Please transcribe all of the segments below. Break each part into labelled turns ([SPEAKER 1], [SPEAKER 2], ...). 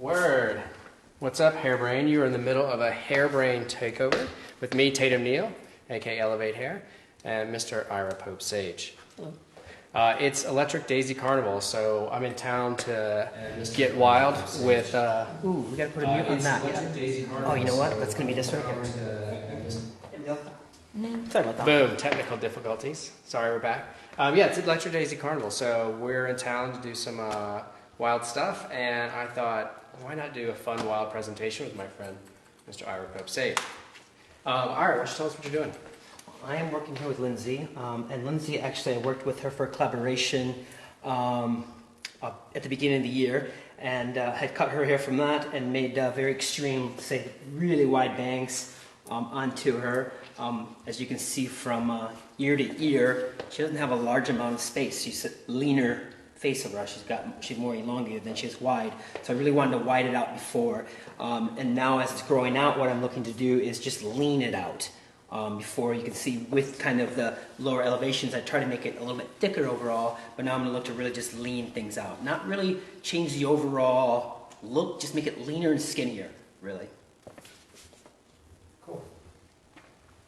[SPEAKER 1] Word. What's up, Hairbrain? You are in the middle of a Hairbrain takeover with me, Tatum Neal, aka Elevate Hair, and Mr. Ira Pope Sage.
[SPEAKER 2] Hello.
[SPEAKER 1] It's Electric Daisy Carnival, so I'm in town to get wild with.
[SPEAKER 2] Ooh, we gotta put a mute on that. Yeah. Oh, you know what? That's gonna be this right here. Sorry about that.
[SPEAKER 1] Boom, technical difficulties. Sorry, we're back. Yeah, it's Electric Daisy Carnival, so we're in town to do some wild stuff, and I thought, why not do a fun, wild presentation with my friend, Mr. Ira Pope Sage. Ira, why don't you tell us what you're doing?
[SPEAKER 2] I am working here with Lindsay, and Lindsay, actually, I worked with her for a collaboration at the beginning of the year, and had cut her hair from that and made very extreme, say, really wide bangs onto her. As you can see from ear to ear, she doesn't have a large amount of space. She's a leaner face of her. She's more elongated than she is wide. So I really wanted to widen it out before. And now as it's growing out, what I'm looking to do is just lean it out. Before you can see with kind of the lower elevations, I try to make it a little bit thicker overall, but now I'm gonna look to really just lean things out. Not really change the overall look, just make it leaner and skinnier, really.
[SPEAKER 1] Cool.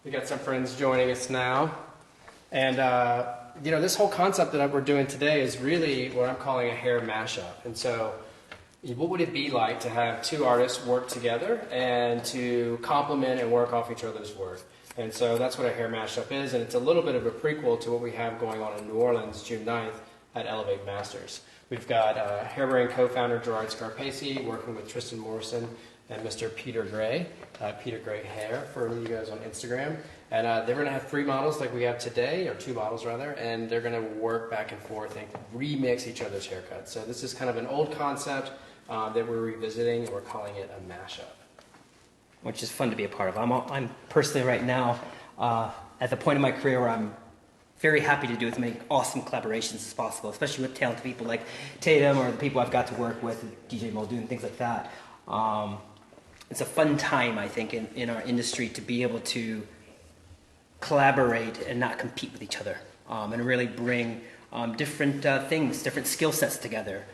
[SPEAKER 1] We got some friends joining us now. And you know, this whole concept that we're doing today is really what I'm calling a hair mashup. And so what would it be like to have two artists work together and to complement and work off each other's work? And so that's what a hair mashup is, and it's a little bit of a prequel to what we have going on in New Orleans, June 9th, at Elevate Masters. We've got Hairbrain co-founder Gerard Scarpese working with Tristan Morrison and Mr. Peter Gray, Peter Gray Hair, for you guys on Instagram. And they're going to have 3 models like we have today, or 2 models rather, and they're going to work back and forth and remix each other's haircuts. So this is kind of an old concept that we're revisiting, and we're calling it a mashup.
[SPEAKER 2] Which is fun to be a part of. I'm personally right now at the point in my career where I'm very happy to do as many awesome collaborations as possible, especially with talented people like Tatum or the people I've got to work with, DJ Muldoon, and things like that. It's a fun time, I think, in our industry to be able to collaborate and not compete with each other, and really bring different things, different skill sets together.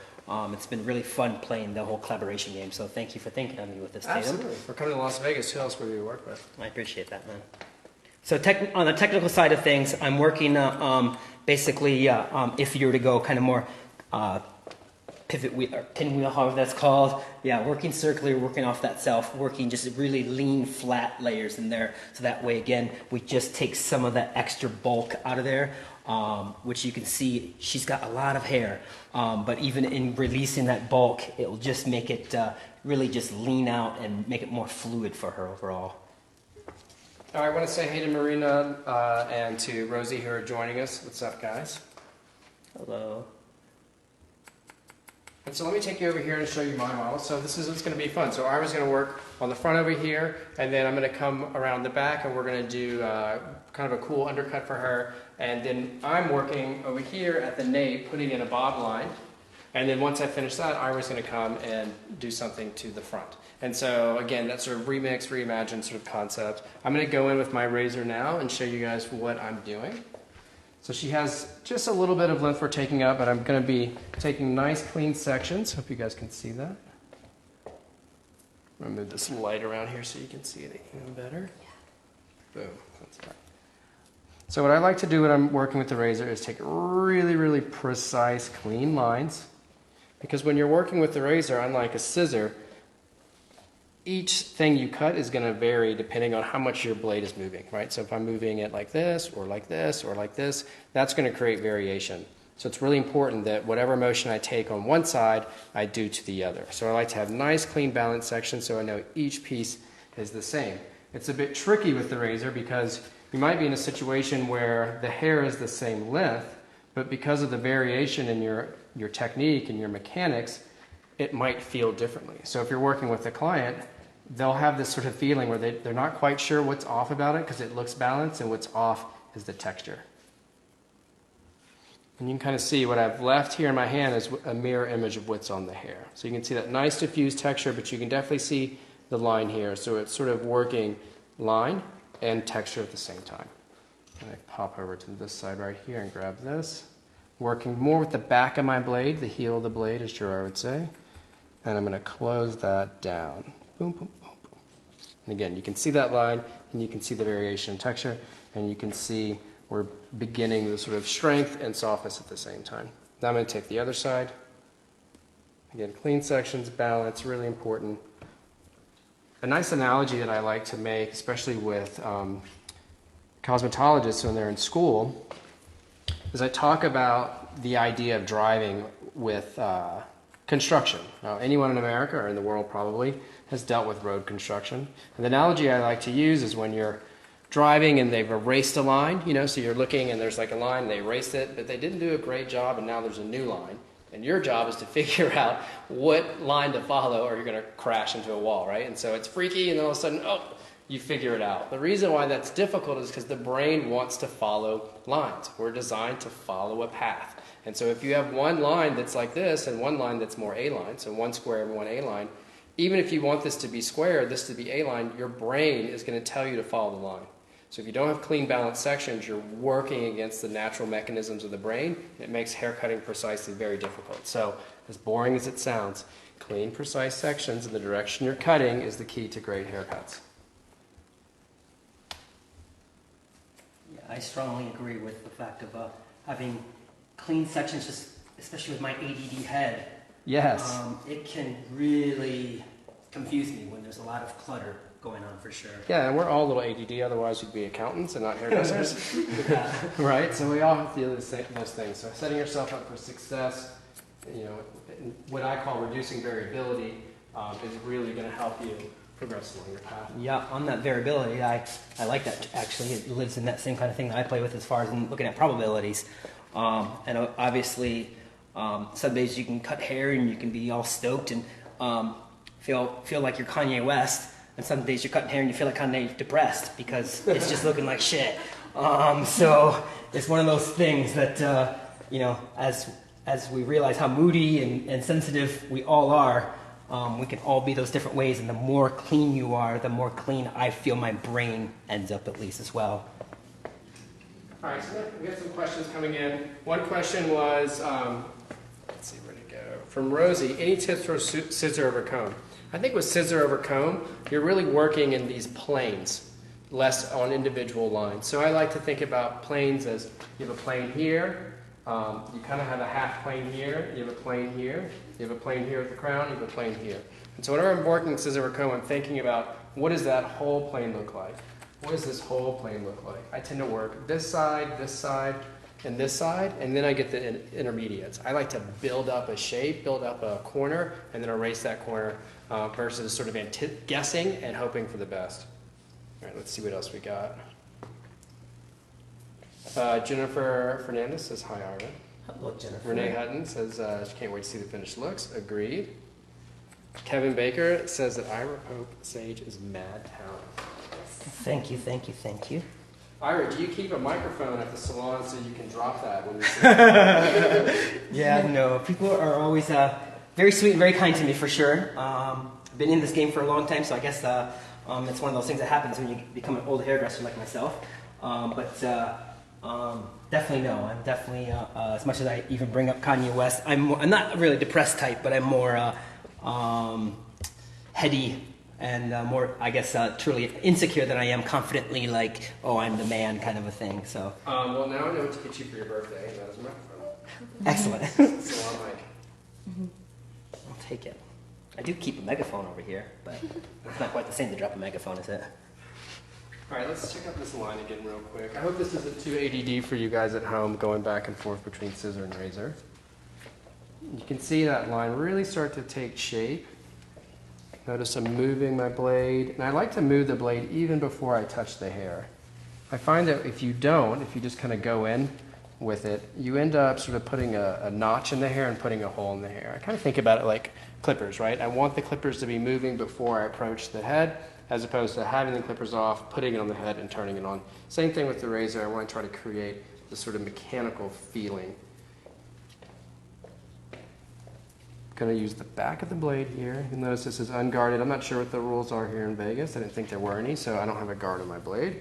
[SPEAKER 2] It's been really fun playing the whole collaboration game, so thank you for thinking of me with this, Tatum.
[SPEAKER 1] Absolutely. We're coming to Las Vegas. Who else would we work with?
[SPEAKER 2] I appreciate that, man. So on the technical side of things, I'm working basically, if you were to go kind of more pivot wheel or pinwheel, however that's called. Yeah, working circular, working off that self, working just really lean, flat layers in there. So that way, again, we just take some of that extra bulk out of there, which you can see she's got a lot of hair. But even in releasing that bulk, it will just make it really just lean out and make it more fluid for her overall.
[SPEAKER 1] All right, I want to say hey to Marina and to Rosie who are joining us. What's up, guys?
[SPEAKER 2] Hello.
[SPEAKER 1] And so let me take you over here and show you my model. So this is what's going to be fun. So Ira's going to work on the front over here, and then I'm going to come around the back, and we're going to do kind of a cool undercut for her. And then I'm working over here at the nape, putting in a bob line. And then once I finish that, Ira's going to come and do something to the front. And so again, that sort of remix, reimagine sort of concept. I'm going to go in with my razor now and show you guys what I'm doing. So she has just a little bit of length we're taking up, but I'm going to be taking nice clean sections. Hope you guys can see that. I'm going to move this light around here so you can see it even better. Yeah. Boom. That's fine. So what I like to do when I'm working with the razor is take really, really precise, clean lines. Because when you're working with the razor, unlike a scissor, each thing you cut is going to vary depending on how much your blade is moving, right? So if I'm moving it like this, or like this, or like this, that's going to create variation. So it's really important that whatever motion I take on one side, I do to the other. So I like to have nice, clean, balanced sections so I know each piece is the same. It's a bit tricky with the razor because you might be in a situation where the hair is the same length, but because of the variation in your technique and your mechanics, it might feel differently. So if you're working with a client, they'll have this sort of feeling where they're not quite sure what's off about it because it looks balanced, and what's off is the texture. And you can kind of see what I've left here in my hand is a mirror image of what's on the hair. So you can see that nice diffused texture, but you can definitely see the line here. So it's sort of working line and texture at the same time. And I pop over to this side right here and grab this. Working more with the back of my blade, the heel of the blade, as Gerard would say. and I'm going to close that down. Boom, boom, boom, boom. And again, you can see that line, and you can see the variation in texture, and you can see we're beginning the sort of strength and softness at the same time. Now I'm going to take the other side. Again, clean sections, balance, really important. A nice analogy that I like to make, especially with cosmetologists when they're in school, is I talk about the idea of driving with construction. Now, anyone in America or in the world probably has dealt with road construction. And the analogy I like to use is when you're driving and they've erased a line, you know, so you're looking and there's like a line, they erased it, but they didn't do a great job and now there's a new line. And your job is to figure out what line to follow or you're going to crash into a wall, right? And so it's freaky and then all of a sudden, oh, you figure it out. The reason why that's difficult is because the brain wants to follow lines. We're designed to follow a path. And so if you have one line that's like this and one line that's more A-line, so one square and one A-line, even if you want this to be square, this to be A-line, your brain is going to tell you to follow the line. So if you don't have clean, balanced sections, you're working against the natural mechanisms of the brain. It makes haircutting precisely very difficult. So as boring as it sounds, clean, precise sections in the direction you're cutting is the key to great haircuts.
[SPEAKER 2] Yeah, I strongly agree with the fact of having clean sections, just especially with my ADD head.
[SPEAKER 1] Yes.
[SPEAKER 2] It can really confuse me when there's a lot of clutter going on, for sure.
[SPEAKER 1] Yeah, and we're all a little ADD, otherwise we'd be accountants and not hairdressers. Right? So we all have to deal with those things. So setting yourself up for success, you know, what I call reducing variability is really going to help you progress along your path.
[SPEAKER 2] Yeah, on that variability, I like that actually. It lives in that same kind of thing that I play with as far as in looking at probabilities. And obviously, some days you can cut hair and you can be all stoked and feel like you're Kanye West. And some days you're cutting hair and you feel like kind of depressed because it's just looking like shit. So it's one of those things that, you know, as we realize how moody and sensitive we all are, we can all be those different ways. And the more clean you are, the more clean I feel my brain ends up at least as well.
[SPEAKER 1] All right, so we got some questions coming in. One question was, let's see, where'd it go? From Rosie, any tips for scissor over comb? I think with scissor over comb, you're really working in these planes, less on individual lines. So I like to think about planes as you have a plane here, you kind of have a half plane here, you have a plane here, you have a plane here at the crown, you have a plane here. And so whenever I'm working scissor over comb, I'm thinking about what does that whole plane look like? What does this whole plane look like? I tend to work this side, and this side, and then I get the intermediates. I like to build up a shape, build up a corner, and then erase that corner versus sort of guessing and hoping for the best. All right, let's see what else we got. Jennifer Fernandez says, hi, Ira.
[SPEAKER 2] Hello, Jennifer.
[SPEAKER 1] Renee Hutton says she can't wait to see the finished looks. Agreed. Kevin Baker says that Ira Pope Sage is mad talent.
[SPEAKER 2] Thank you, thank you, thank you.
[SPEAKER 1] Ira, do you keep a microphone at the salon so you can drop that when we see
[SPEAKER 2] Yeah, no, people are always very sweet and very kind to me for sure. Been in this game for a long time, so I guess it's one of those things that happens when you become an old hairdresser like myself. Definitely no. I'm definitely as much as I even bring up Kanye West, I'm not a really depressed type, but I'm more heady and more, I guess, truly insecure than I am confidently like, oh, I'm the man kind of a thing. So.
[SPEAKER 1] Well, now I know what to get you for your birthday, and that is a microphone.
[SPEAKER 2] Excellent.
[SPEAKER 1] Salon mic.
[SPEAKER 2] Mm-hmm. I'll take it. I do keep a megaphone over here, but it's not quite the same to drop a megaphone, is it?
[SPEAKER 1] All right, let's check out this line again real quick. I hope this isn't too ADD for you guys at home going back and forth between scissor and razor. You can see that line really start to take shape. Notice I'm moving my blade, and I like to move the blade even before I touch the hair. I find that if you just kind of go in with it, you end up sort of putting a notch in the hair and putting a hole in the hair. I kind of think about it like clippers, right? I want the clippers to be moving before I approach the head, as opposed to having the clippers off, putting it on the head, and turning it on. Same thing with the razor. I want to try to create this sort of mechanical feeling. Going to use the back of the blade here. You'll notice this is unguarded. I'm not sure what the rules are here in Vegas. I didn't think there were any, so I don't have a guard on my blade.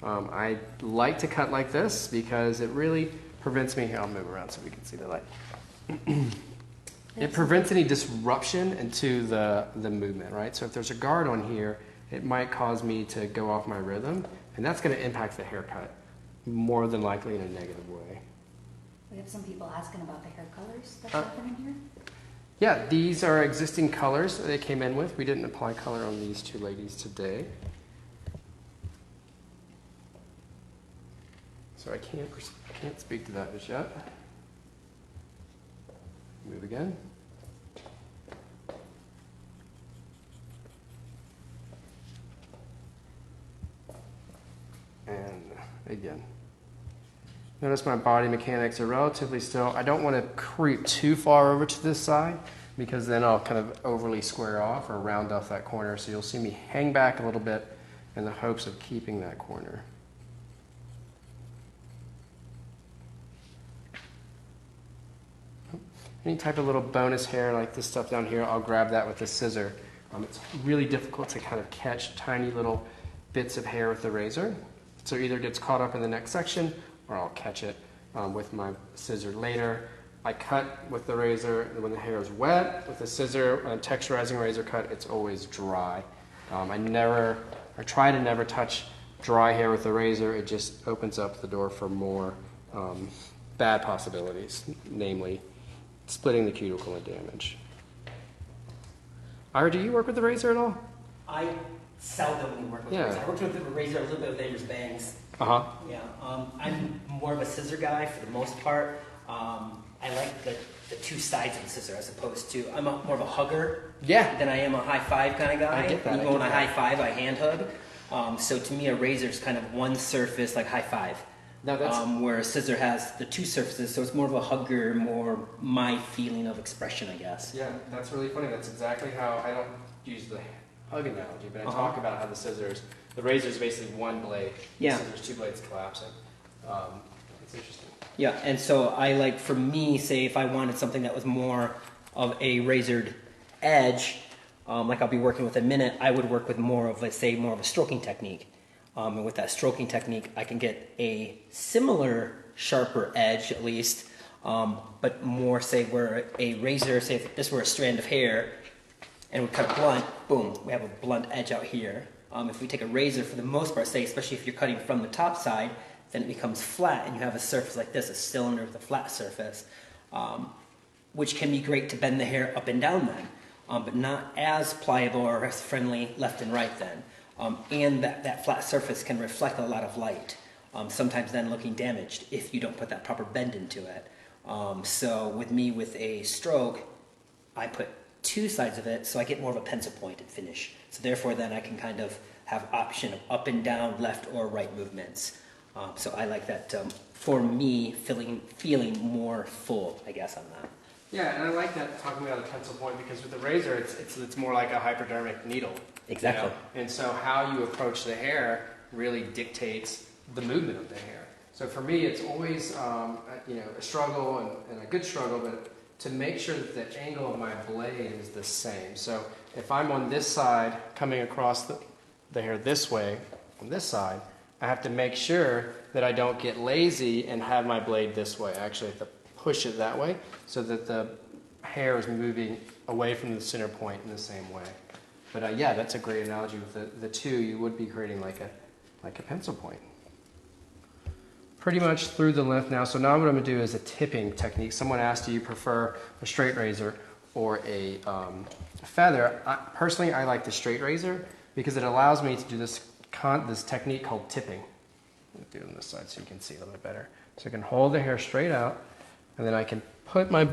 [SPEAKER 1] I like to cut like this because it really prevents me. Here, I'll move around so we can see the light. It prevents any disruption into the movement, right? So if there's a guard on here, it might cause me to go off my rhythm, and that's going to impact the haircut more than likely in a negative way.
[SPEAKER 3] We have some people asking about the hair colors that's happening here.
[SPEAKER 1] Yeah, these are existing colors that they came in with. We didn't apply color on these two ladies today. So I can't speak to that just yet. Move again. And again. Notice my body mechanics are relatively still. I don't want to creep too far over to this side because then I'll kind of overly square off or round off that corner. So you'll see me hang back a little bit in the hopes of keeping that corner. Any type of little bonus hair like this stuff down here, I'll grab that with the scissor. It's really difficult to kind of catch tiny little bits of hair with the razor. So either it gets caught up in the next section or I'll catch it with my scissor later. I cut with the razor when the hair is wet. With the scissor, texturizing razor cut, it's always dry. I try to never touch dry hair with the razor. It just opens up the door for more bad possibilities, namely splitting the cuticle and damage. Ira, do you work with the razor at all?
[SPEAKER 2] I seldomly work with razor. I worked with the razor a little bit with Amber's bangs.
[SPEAKER 1] Uh-huh.
[SPEAKER 2] Yeah, I'm more of a scissor guy for the most part. I like the two sides of the scissor as opposed to, I'm more of a hugger than I am a high five kind of guy.
[SPEAKER 1] I get that.
[SPEAKER 2] Even when I high five, I hand hug. So to me, a razor is kind of one surface, like high five.
[SPEAKER 1] No,
[SPEAKER 2] where a scissor has the two surfaces, so it's more of a hugger, more my feeling of expression, I guess.
[SPEAKER 1] Yeah, that's really funny. That's exactly how, I don't use the hug analogy, but I talk about how the razor is basically one blade.
[SPEAKER 2] Yeah.
[SPEAKER 1] The scissors, two blades collapsing. It's interesting.
[SPEAKER 2] Yeah, and so I like, for me, say if I wanted something that was more of a razored edge, like I'll be working with a minute, I would work with more of, let's say, more of a stroking technique. And with that stroking technique, I can get a similar, sharper edge at least, but more, say, where a razor, say if this were a strand of hair, and we cut blunt, boom, we have a blunt edge out here. If we take a razor, for the most part, say, especially if you're cutting from the top side, then it becomes flat, and you have a surface like this, a cylinder with a flat surface, which can be great to bend the hair up and down then, but not as pliable or as friendly left and right then. And that flat surface can reflect a lot of light, sometimes then looking damaged if you don't put that proper bend into it. So with me, with a stroke, I put two sides of it, so I get more of a pencil pointed finish. So therefore then I can kind of have option of up and down, left or right movements. So I like that, for me, feeling more full, I guess, on that.
[SPEAKER 1] Yeah, and I like that talking about a pencil point because with the razor, it's more like a hypodermic needle.
[SPEAKER 2] Exactly.
[SPEAKER 1] You know? And so how you approach the hair really dictates the movement of the hair. So for me, it's always a struggle and a good struggle, but to make sure that the angle of my blade is the same. So if I'm on this side coming across the hair this way, on this side, I have to make sure that I don't get lazy and have my blade this way. I actually have to push it that way so that the hair is moving away from the center point in the same way. But yeah, that's a great analogy. With the two, you would be creating like a pencil point. Pretty much through the length now. So now what I'm going to do is a tipping technique. Someone asked, do you prefer a straight razor or a feather? Personally, I like the straight razor because it allows me to do this technique called tipping. I'll do it on this side so you can see a little bit better. So I can hold the hair straight out, and then I can put my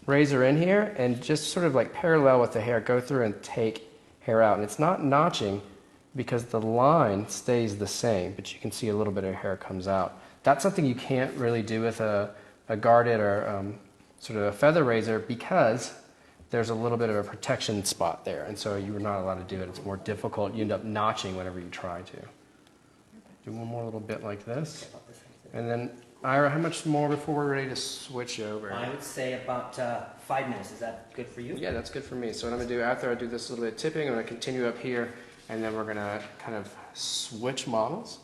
[SPEAKER 1] razor in here and just sort of like parallel with the hair, go through and take hair out. And it's not notching because the line stays the same, but you can see a little bit of hair comes out. That's something you can't really do with a guarded or sort of a feather razor because there's a little bit of a protection spot there, and so you're not allowed to do it. It's more difficult. You end up notching whenever you try to. Do one more little bit like this. And then, Ira, how much more before we're ready to switch over?
[SPEAKER 2] I would say about 5 minutes. Is that good for you?
[SPEAKER 1] Yeah, that's good for me. So what I'm going to do after I do this little bit of tipping, I'm going to continue up here, and then we're going to kind of switch models.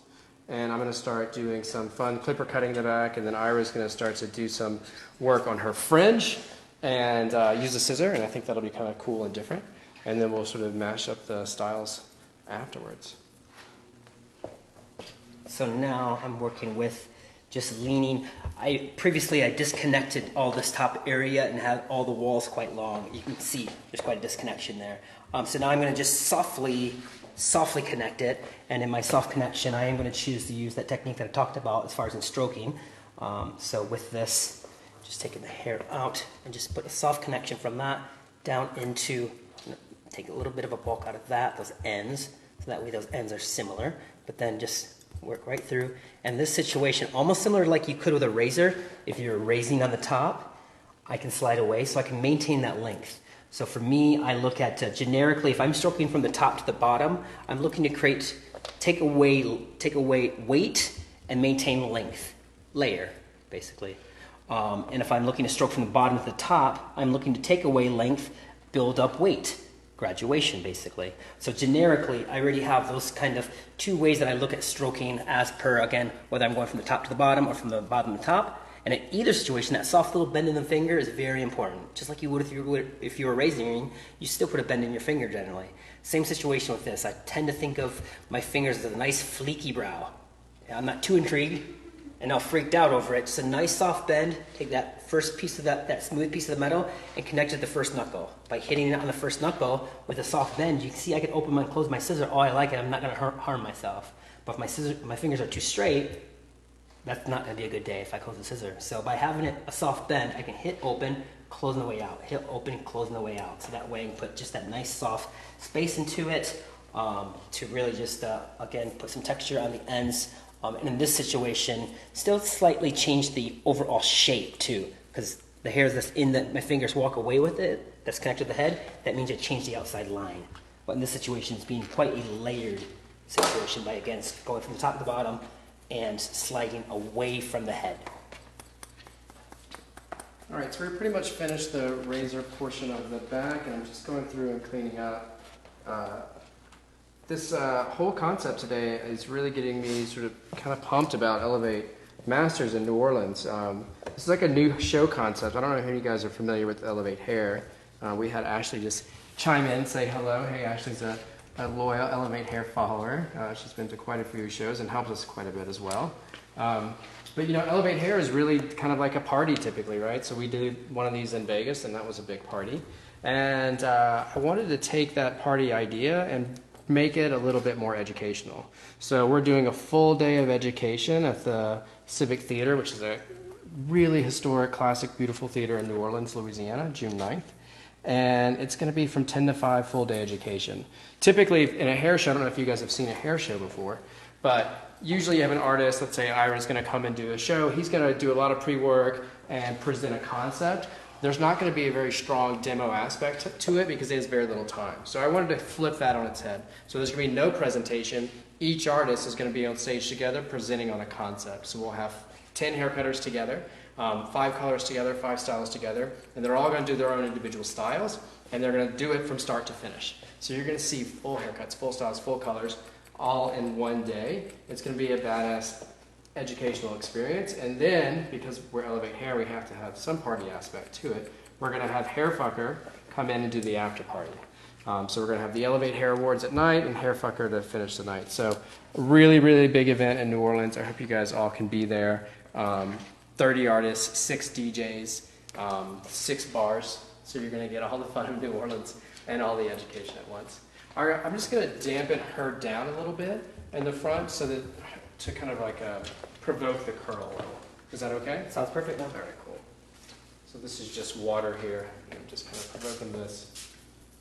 [SPEAKER 1] And I'm going to start doing some fun clipper cutting in the back, and then Ira's going to start to do some work on her fringe, and use a scissor, and I think that'll be kind of cool and different. And then we'll sort of mash up the styles afterwards.
[SPEAKER 2] So now I'm working with just leaning. Previously I disconnected all this top area and had all the walls quite long. You can see there's quite a disconnection there. So now I'm going to just softly connect it, and in my soft connection I am going to choose to use that technique that I talked about as far as in stroking. So with this, just taking the hair out and just put a soft connection from that down into, take a little bit of a bulk out of that, those ends, so that way those ends are similar, but then just work right through. And this situation, almost similar like you could with a razor, if you're raising on the top, I can slide away so I can maintain that length. So for me, I look at generically, if I'm stroking from the top to the bottom, I'm looking to take away weight and maintain length, layer, basically. And if I'm looking to stroke from the bottom to the top, I'm looking to take away length, build up weight. Graduation, basically. So generically, I already have those kind of two ways that I look at stroking as per, again, whether I'm going from the top to the bottom or from the bottom to the top. And in either situation, that soft little bend in the finger is very important. Just like you would if you were razoring, you still put a bend in your finger generally. Same situation with this. I tend to think of my fingers as a nice fleeky brow. I'm not too intrigued and now freaked out over it. Just a nice soft bend. Take that first piece of that smooth piece of the metal and connect it to the first knuckle. By hitting it on the first knuckle with a soft bend, you can see I can open and close my scissor all I like, and I'm not going to harm myself. But if my fingers are too straight, that's not going to be a good day if I close the scissor. So by having it a soft bend, I can hit open, closing the way out. Hit open, closing the way out. So that way I can put just that nice soft space into it to really just, again, put some texture on the ends. And in this situation, still slightly change the overall shape too, because the hairs that's in my fingers walk away with it, that's connected to the head, that means I change the outside line. But in this situation, it's being quite a layered situation by, again, going from the top to the bottom and sliding away from the head.
[SPEAKER 1] All right, so we're pretty much finished the razor portion of the back, and I'm just going through and cleaning up. This whole concept today is really getting me sort of kind of pumped about Elevate Masters in New Orleans. This is like a new show concept. I don't know if any of you guys are familiar with Elevate Hair. We had Ashley just chime in, say hello. Hey, Ashley's a loyal Elevate Hair follower. She's been to quite a few shows and helps us quite a bit as well. But you know, Elevate Hair is really kind of like a party typically, right? So we did one of these in Vegas, and that was a big party. And I wanted to take that party idea and make it a little bit more educational. So we're doing a full day of education at the Civic Theater, which is a really historic, classic, beautiful theater in New Orleans, Louisiana, June 9th. And it's going to be from 10 to 5 full day education. Typically in a hair show, I don't know if you guys have seen a hair show before, but usually you have an artist, let's say Ira's going to come and do a show, he's going to do a lot of pre-work and present a concept. There's not going to be a very strong demo aspect to it because there's very little time. So I wanted to flip that on its head. So there's going to be no presentation. Each artist is going to be on stage together presenting on a concept. So we'll have 10 hair cutters together, 5 colors together, 5 styles together, and they're all going to do their own individual styles, and they're going to do it from start to finish. So you're going to see full haircuts, full styles, full colors, all in one day. It's going to be a badass educational experience. And then, because we're Elevate Hair, we have to have some party aspect to it. We're going to have Hairfucker come in and do the after party. So we're going to have the Elevate Hair Awards at night and Hairfucker to finish the night. So really, really big event in New Orleans. I hope you guys all can be there. 30 artists, 6 DJs, 6 bars. So you're going to get all the fun of New Orleans and all the education at once. All right, I'm just going to dampen her down a little bit in the front so that to kind of like provoke the curl a little. Is that okay?
[SPEAKER 2] Sounds perfect now.
[SPEAKER 1] All right, cool. So this is just water here. I'm just kind of provoking this,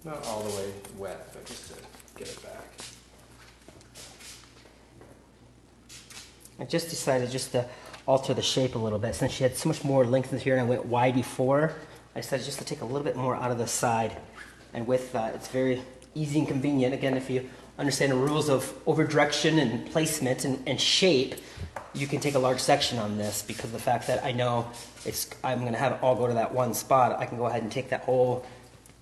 [SPEAKER 1] not all the way wet, but just to get it back.
[SPEAKER 2] I just decided just to alter the shape a little bit. Since she had so much more length in here and I went wide before, I decided just to take a little bit more out of the side. And with that, it's very easy and convenient. Again, if you understand the rules of over direction and placement and shape, you can take a large section on this because of the fact that I know I'm going to have it all go to that one spot. I can go ahead and take that whole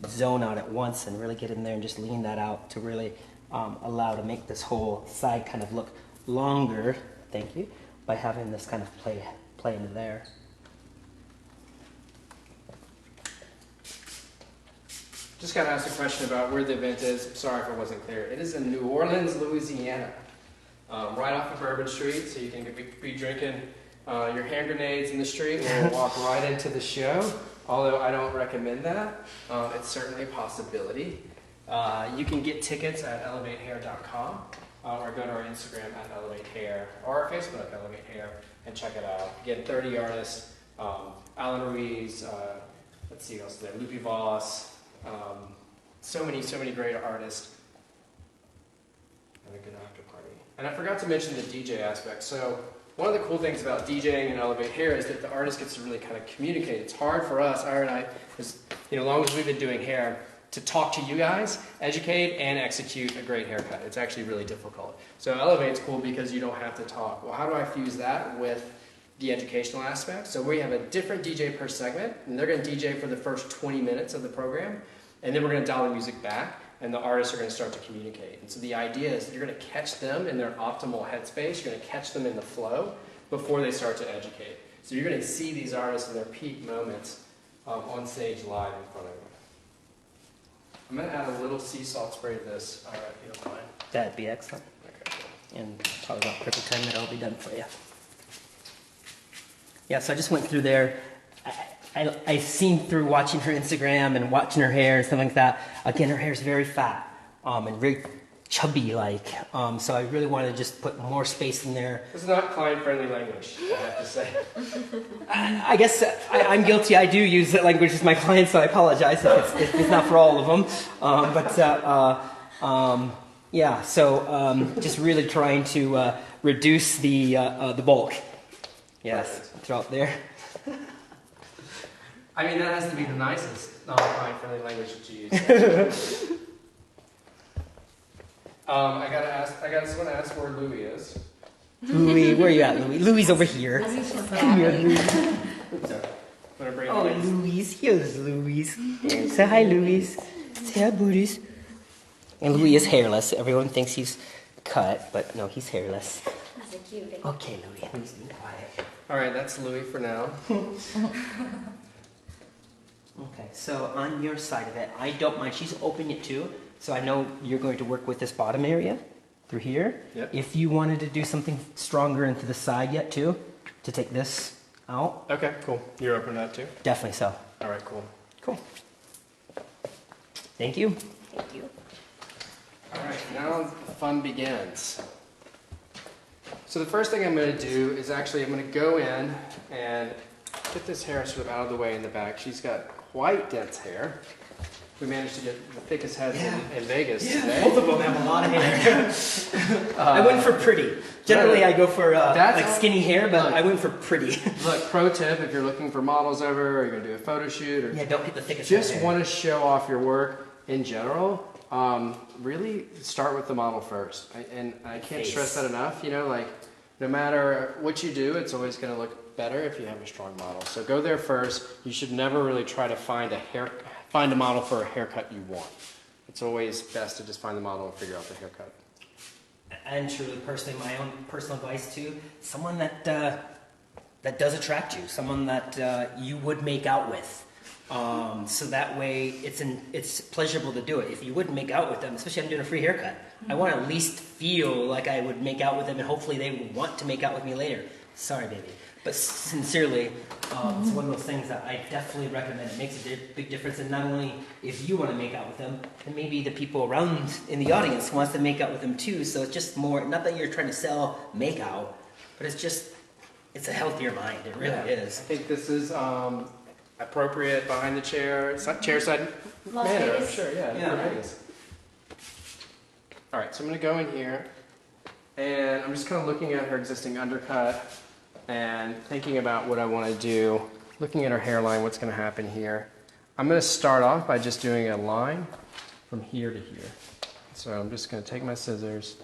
[SPEAKER 2] zone out at once and really get in there and just lean that out to really allow to make this whole side kind of look longer, thank you, by having this kind of play into there.
[SPEAKER 1] Just got asked a question about where the event is. Sorry if I wasn't clear. It is in New Orleans, Louisiana, right off of Bourbon Street. So you can be drinking your hand grenades in the street and walk right into the show. Although I don't recommend that, it's certainly a possibility. You can get tickets at elevatehair.com or go to our Instagram at elevatehair or our Facebook elevatehair and check it out. Again, 30 artists, Alan Ruiz, let's see who else is there, Lupe Voss, so many great artists. And a good after party. And I forgot to mention the DJ aspect. So one of the cool things about DJing and Elevate Hair is that the artist gets to really kind of communicate. It's hard for us, Ira and I, as long as we've been doing hair, to talk to you guys, educate, and execute a great haircut. It's actually really difficult. So Elevate's cool because you don't have to talk. Well, how do I fuse that with the educational aspect? So we have a different DJ per segment, and they're going to DJ for the first 20 minutes of the program, and then we're going to dial the music back, and the artists are going to start to communicate. And so the idea is that you're going to catch them in their optimal headspace, you're going to catch them in the flow before they start to educate. So you're going to see these artists in their peak moments on stage live in front of you. I'm going to add a little sea salt spray to this, if you don't mind.
[SPEAKER 2] That'd be excellent.
[SPEAKER 1] Okay, cool.
[SPEAKER 2] And probably about perfect time that it'll be done for you. Yeah, so I just went through there. I've seen through watching her Instagram and watching her hair and stuff like that. Again, her hair is very fat and very chubby-like. So I really wanted to just put more space in there.
[SPEAKER 1] This is not client-friendly language, I have to say.
[SPEAKER 2] I guess I'm guilty. I do use that language with my clients, so I apologize if it's not for all of them. Yeah, so just really trying to reduce the bulk. Yes, throughout there.
[SPEAKER 1] I mean, that has to be the nicest non-client-friendly language that you use. I just want to ask where Louis is.
[SPEAKER 2] Louis, where are you at, Louis? Louis over here. Come here, Louis. Oh, Louis. Here's Louis. Say hi, Louis. Say hi, booties. And Louis is hairless. Everyone thinks he's cut, but no, he's hairless.
[SPEAKER 3] He's a cutie.
[SPEAKER 2] Okay, Louis. Louis, be quiet.
[SPEAKER 1] All right, that's Louis for now.
[SPEAKER 2] Okay, so on your side of it, I don't mind. She's opening it too, so I know you're going to work with this bottom area through here.
[SPEAKER 1] Yep.
[SPEAKER 2] If you wanted to do something stronger into the side yet too, to take this out.
[SPEAKER 1] Okay, cool. You're opening that too?
[SPEAKER 2] Definitely so.
[SPEAKER 1] All right, cool.
[SPEAKER 2] Cool. Thank you.
[SPEAKER 3] Thank you.
[SPEAKER 1] All right, now the fun begins. So the first thing I'm going to do is actually I'm going to go in and get this hair sort of out of the way in the back. She's got quite dense hair. We managed to get the thickest heads in Vegas today.
[SPEAKER 2] Both of them have a lot of hair. I went for pretty. Generally, I go for like skinny hair, but I went for pretty.
[SPEAKER 1] Look, pro tip, if you're looking for models over, or you're going to do a photo shoot, or
[SPEAKER 2] Yeah, don't get the thickest
[SPEAKER 1] just
[SPEAKER 2] hair.
[SPEAKER 1] want to show off your work in general, really start with the model first. And I can't stress that enough. Like no matter what you do, it's always going to look better if you have a strong model. So go there first. You should never really try to find a model for a haircut you want. It's always best to just find the model and figure out the haircut.
[SPEAKER 2] And truly, personally, my own personal advice too: someone that does attract you, someone that you would make out with. So that way, it's pleasurable to do it. If you wouldn't make out with them, especially if I'm doing a free haircut, I want to at least feel like I would make out with them, and hopefully they would want to make out with me later. Sorry, baby. But sincerely, it's one of those things that I definitely recommend. It makes a big difference, and not only if you want to make out with them, and maybe the people around in the audience wants to make out with them too. So it's just more, not that you're trying to sell make out, but it's a healthier mind. It really is.
[SPEAKER 1] I think this is appropriate behind the chair side
[SPEAKER 3] Las
[SPEAKER 1] manner.
[SPEAKER 3] Vegas.
[SPEAKER 1] Sure, yeah. Vegas. All right, so I'm going to go in here, and I'm just kind of looking at her existing undercut and thinking about what I want to do, looking at her hairline, what's going to happen here. I'm going to start off by just doing a line from here to here. So I'm just going to take my scissors.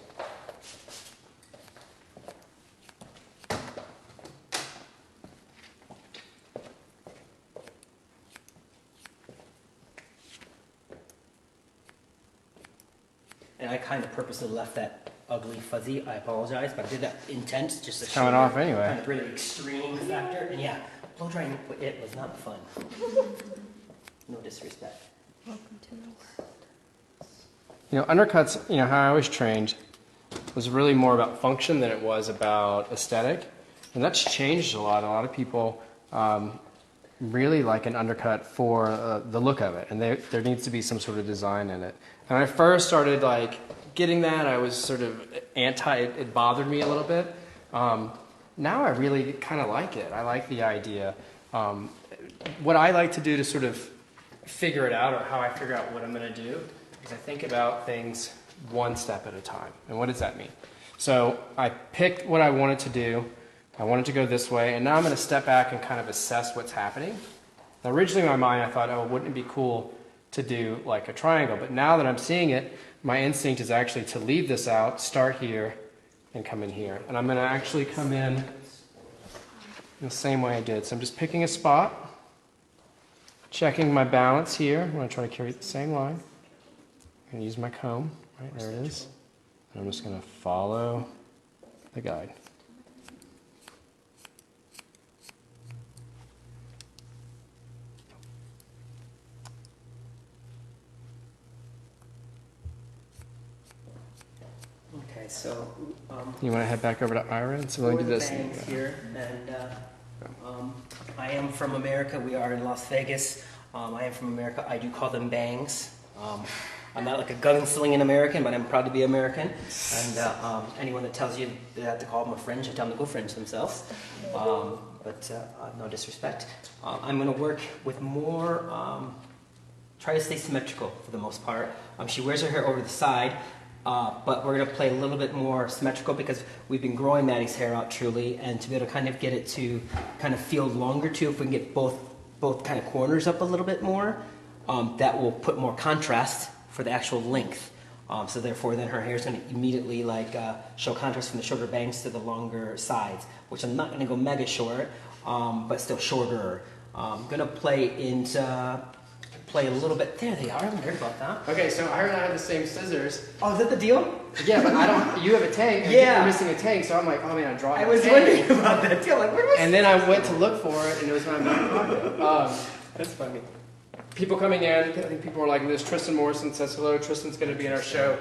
[SPEAKER 2] And I kind of purposely left that ugly fuzzy. I apologize, but I did that intent just to show
[SPEAKER 1] Coming off anyway.
[SPEAKER 2] kind of really extreme factor. And yeah, blow drying it was not fun. No disrespect.
[SPEAKER 1] You know, undercuts, you know, how I was trained was really more about function than it was about aesthetic. And that's changed a lot. A lot of people really like an undercut for the look of it. And there needs to be some sort of design in it. And when I first started like getting that, I was sort of it bothered me a little bit. Now I really kind of like it. I like the idea. What I like to do to sort of figure it out, or how I figure out what I'm going to do, is I think about things one step at a time. And what does that mean? So I picked what I wanted to do. I wanted to go this way, and now I'm going to step back and kind of assess what's happening. Now, originally in my mind I thought, oh, wouldn't it be cool to do like a triangle? But now that I'm seeing it, my instinct is actually to leave this out, start here, and come in here. And I'm going to actually come in the same way I did. So I'm just picking a spot, checking my balance here. I'm going to try to carry the same line. I'm going to use my comb. Right, there it is. And I'm just going to follow the guide.
[SPEAKER 2] Okay, so
[SPEAKER 1] You want to head back over to Ira and so we'll do this.
[SPEAKER 2] bangs here, and I am from America. We are in Las Vegas. I am from America. I do call them bangs. I'm not like a gunslinging American, but I'm proud to be American. And anyone that tells you they have to call them a fringe, I tell them to go fringe themselves. But no disrespect. I'm going to work with more, try to stay symmetrical for the most part. She wears her hair over the side, but we're going to play a little bit more symmetrical because we've been growing Maddie's hair out truly, and to be able to kind of get it to kind of feel longer too, if we can get both kind of corners up a little bit more, that will put more contrast for the actual length. So therefore then her hair is going to immediately like show contrast from the shorter bangs to the longer sides, which I'm not going to go mega short, but still shorter. I'm going to play a little bit. There they are. I haven't heard about that.
[SPEAKER 1] Okay, so Ira and I have the same scissors.
[SPEAKER 2] Oh, is that the deal?
[SPEAKER 1] Yeah, but I don't. You have a tank. And
[SPEAKER 2] Yeah.
[SPEAKER 1] you're missing a tank, so I'm like, oh man, I'm drawing.
[SPEAKER 2] I was wondering about that deal. Like, where was
[SPEAKER 1] And then I went to look for it, and it was in my back pocket.
[SPEAKER 2] That's funny.
[SPEAKER 1] People coming in, I think people were like this. Tristan Morrison says hello. Tristan's going to be in our show.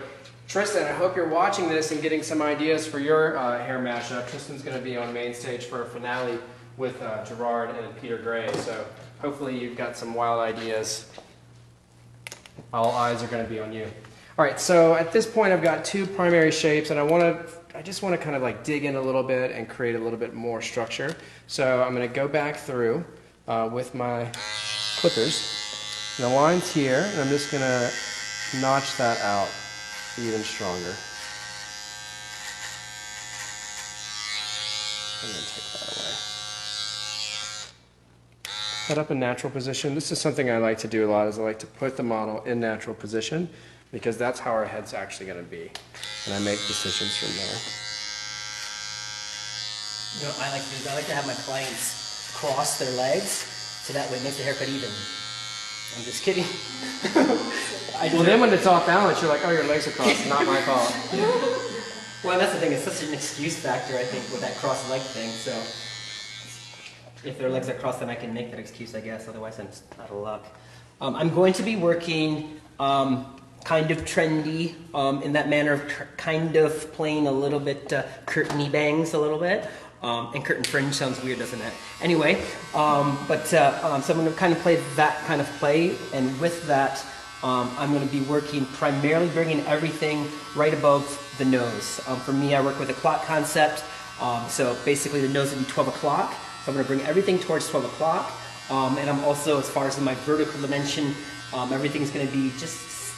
[SPEAKER 1] Tristan, I hope you're watching this and getting some ideas for your hair mashup. Tristan's going to be on main stage for a finale with Gerard and Peter Gray. So hopefully you've got some wild ideas. All eyes are going to be on you. All right, so at this point I've got two primary shapes, and I just want to kind of like dig in a little bit and create a little bit more structure. So I'm going to go back through with my clippers. And the line's here, and I'm just going to notch that out even stronger. And then take that away. Set up in natural position. This is something I like to do a lot, is I like to put the model in natural position, because that's how our head's actually going to be. And I make decisions from there.
[SPEAKER 2] You know, I like to have my clients cross their legs, so that way it makes the haircut even. I'm just kidding.
[SPEAKER 1] Well, then when it's off balance, you're like, oh, your legs are crossed, not my fault.
[SPEAKER 2] Well, that's the thing. It's such an excuse factor, I think, with that cross leg thing. So if their legs are crossed, then I can make that excuse, I guess. Otherwise, I'm just out of luck. I'm going to be working kind of trendy in that manner of kind of playing a little bit curtainy bangs a little bit. And curtain fringe sounds weird, doesn't it? Anyway, so I'm going to kind of play that kind of play, and with that, I'm going to be working primarily bringing everything right above the nose. For me, I work with a clock concept, so basically the nose would be 12 o'clock, so I'm going to bring everything towards 12 o'clock, and I'm also, as far as my vertical dimension, everything's going to be just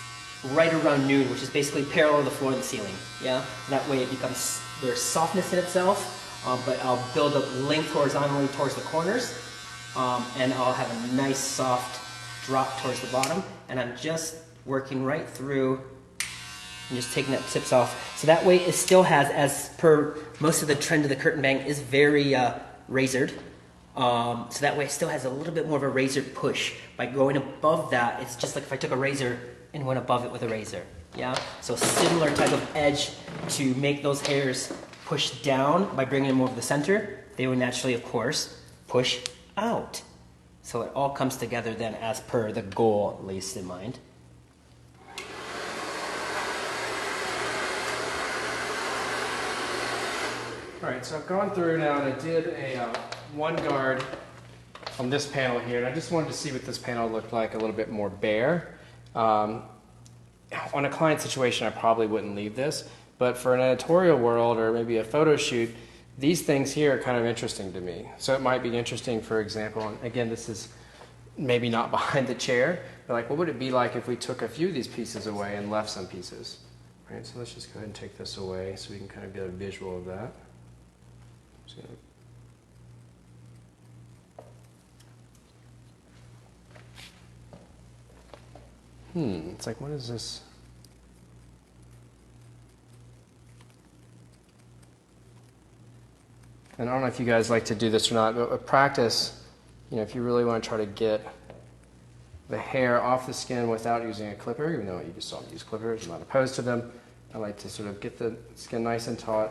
[SPEAKER 2] right around noon, which is basically parallel to the floor and the ceiling, yeah? That way it becomes, there's softness in itself, but I'll build up length horizontally towards the corners, and I'll have a nice soft drop towards the bottom, and I'm just working right through and just taking that tips off. So that way it still has, as per most of the trend of the curtain bang, is very razored. So that way it still has a little bit more of a razored push. By going above that, it's just like if I took a razor and went above it with a razor. Yeah. So a similar type of edge to make those hairs push down by bringing them over the center. They would naturally, of course, push out. So it all comes together then as per the goal, at least in mind.
[SPEAKER 1] All right, so I've gone through now and I did a one guard on this panel here, and I just wanted to see what this panel looked like a little bit more bare. On a client situation, I probably wouldn't leave this, but for an editorial world or maybe a photo shoot, these things here are kind of interesting to me. So it might be interesting, for example, and again, this is maybe not behind the chair, but like what would it be like if we took a few of these pieces away and left some pieces? Right, so let's just go ahead and take this away so we can kind of get a visual of that. So, it's like, what is this? And I don't know if you guys like to do this or not, but with practice, you know, if you really want to try to get the hair off the skin without using a clipper, even though you just saw me use clippers, I'm not opposed to them. I like to sort of get the skin nice and taut,